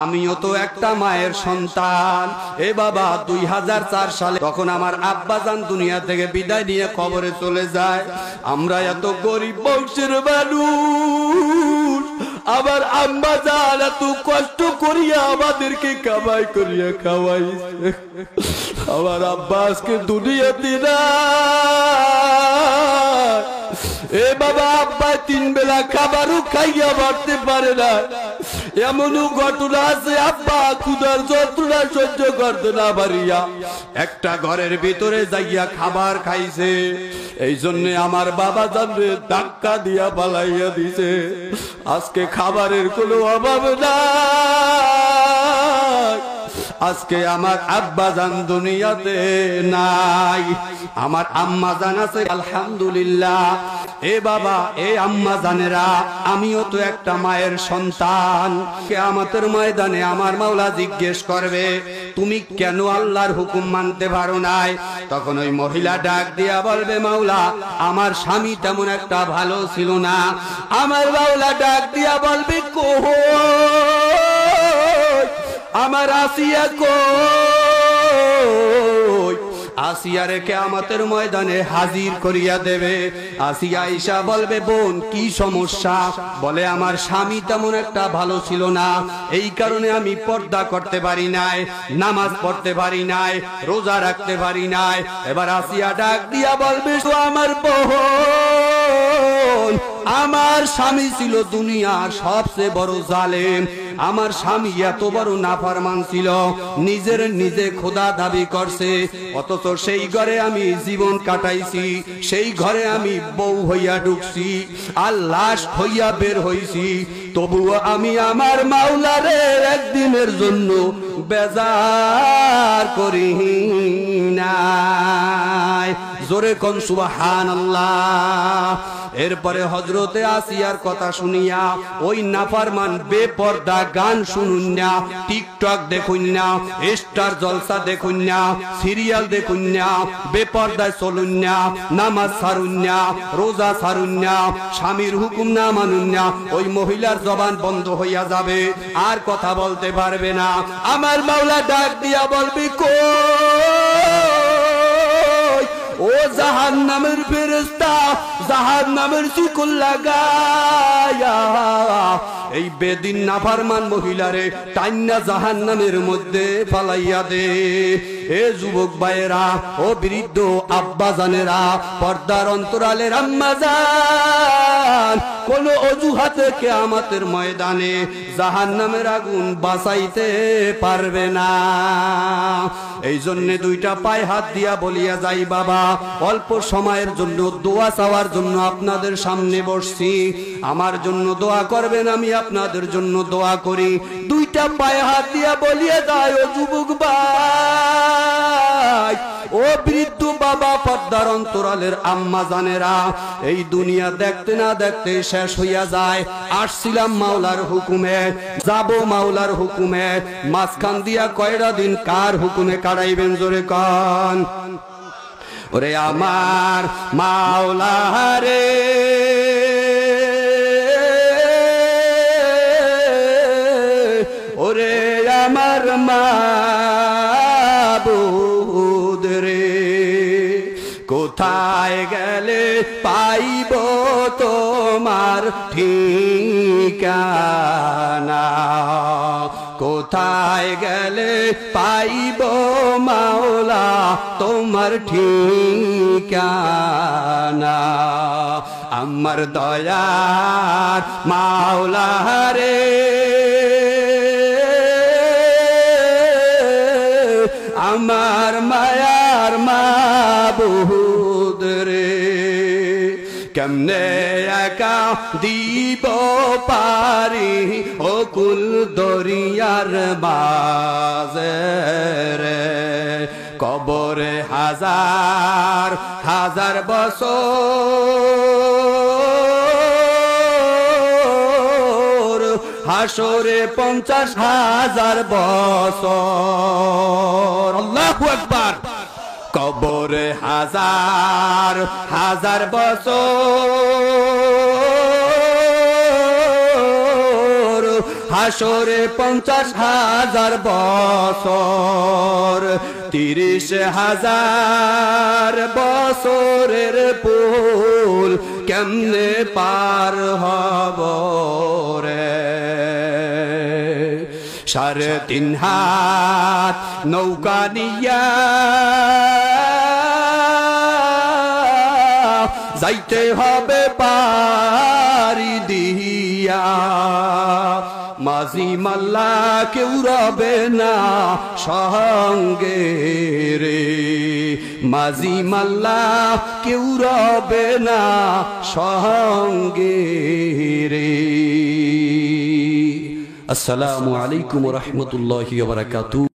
আমিও তো একটা মায়ের সন্তান। এ বাবা 2004 সালে তখন আমার আব্বাজান দুনিয়া থেকে বিদায় নিয়ে কবরে চলে যায়। আমরা এত গরিব বংশের মানুষ, আমার আম্মাজান এত কষ্ট করিয়া আমাদেরকে কামাই করিয়া খাওয়াইছে। আমার আব্বা আজকে দুনিয়াতে নাই। এ বাবা আব্বা 3 বেলা খাবারও খাইয়া বাড়তে পারে না। এমনও ঘটনা আছে আব্বা ক্ষুধার যন্ত্রণা সহ্য করতে না পারিয়া একটা ঘরের ভিতরে যাইয়া খাবার খাইছে। এই জন্য আমার বাবা জানবে ধাক্কা দিয়া পালাইয়া দিছে। আজকে খাবারের কোনো অভাব নাই। আজকে আমার আব্বা জান দুনিয়াতে নাই, আমার আম্মা জান আছে আলহামদুলিল্লাহ। এ বাবা এ আম্মা জানেরা, আমিও তো একটা মায়ের সন্তান। কিয়ামতের ময়দানে আমার মাওলা জিজ্ঞেস করবে, তুমি কেন আল্লাহর হুকুম মানতে পারো নাই? তখন ওই মহিলা ডাক দিয়া বলবে, মাওলা আমার স্বামী তেমন একটা ভালো ছিল না। আমার মাওলা ডাক দিয়া বলবে, কই আমার আসিয়া কই? আসিয়ারে কিয়ামতের ময়দানে হাজির করিয়া দেবে। আসিয়া আয়েশা বলবে, বোন কি সমস্যা? বলে আমার স্বামী তেমন একটা ভালো ছিল না, এই কারণে আমি পর্দা করতে পারি নাই, নামাজ পড়তে পারি নাই, রোজা রাখতে পারি নাই। এবার আসিয়া ডাক দিয়া বলবে, তো আমার বোন, আমার স্বামী ছিল দুনিয়ার সবচেয়ে বড় জালেম। আমার স্বামী এত বড় নাফরমান ছিল, নিজের নিজে খোদা দাবি করছে, অথচ সেই ঘরে আমি জীবন কাটাইছি, সেই ঘরে আমি বউ হইয়া ঢুকছি, আল্লাহ হইয়া বের হইছি। তবুও আমি আমার মাওলারে একদিনের জন্য বেজার করি নাই। জোরে কোন সুবহানাল্লাহ। এরপরে হযরতে আসিয়ার কথা শুনিয়া ওই নাফরমান বেপরদা গান শুনুন না, টিকটক দেখুন না, স্টার জলসা দেখুন না, সিরিয়াল দেখুন না, বেপরদায় চলুন না, নামাজ ছাড়ুন না, রোজা ছাড়ুন না, স্বামীর হুকুম না মানুন না। ওই মহিলার জবান বন্ধ হইয়া যাবে, আর কথা বলতে পারবে না। আমার মাওলা ডাক দিয়া বলবে, কই ও জাহান্নামের ফেরেশতা, জাহান্নামের শিকল লাগায়া এই বেদিন নাফরমান মহিলারে টাইন্না জাহান্নামের মধ্যে ফালাইয়া দে। এ যুবক ভাইয়েরা, ও বৃদ্ধ আব্বা জানেরা, পর্দার অন্তরালের আম্মা জান, কোন অজুহাতে কিয়ামতের ময়দানে জাহান্নামের আগুন বাঁচাইতে পারবে না। এই জন্য দুইটা পায়ে হাত দিয়া বলিয়া যাই, বাবা অল্প সময়ের জন্য দোয়া চাওয়ার জন্য আপনাদের সামনে বসছি, আমার জন্য দোয়া করবেন, আমি আপনাদের জন্য দোয়া করি। দুইটা পায়ে হাত দিয়া বলিয়া যায়, ও যুবক ভাই, ও বৃদ্ধ বাবা, পর্দার অন্তরালের আম্মা জানেরা, এই দুনিয়া দেখতে না দেখতে শেষ হইয়া যায়। আসছিলাম মাওলার হুকুমে, যাব মাওলার হুকুমে, মাঝখান দিয়া কয়টা দিন কার হুকুমে কাটাইবেন? জোরে কান। ওরে আমার মাওলা রে, ওরে আমার মাবুদ রে, কোথায় গেলে পাইব তোমার ঠিকানা? কোথায় গেলে পাইব মাওলা তোমার ঠিকানা? আমার দয়ার মাওলা রে, আমার মায়ার মাবুদ রে, কেমনে একা দিব পারি অকুল দরিয়ার মাঝে রে? কবরে হাজার হাজার বছর, হাসরে 50,000 বছর। আল্লাহু আকবার। কবরে হাজার হাজার বছর, হাসরে 50,000 বছর, 30,000 বছরের পুল কেমনে পার হব রে। 3.5 হাত নৌকা নিয়া যাইতে হবে পারি দিয়া, মাঝি মাল্লা কেউ রবে না সঙ্গে রে, মাঝি মাল্লা কেউ রবে না সঙ্গে রে। আসসালামু আলাইকুম ওয়া রাহমাতুল্লাহি ওয়া বারাকাতুহু।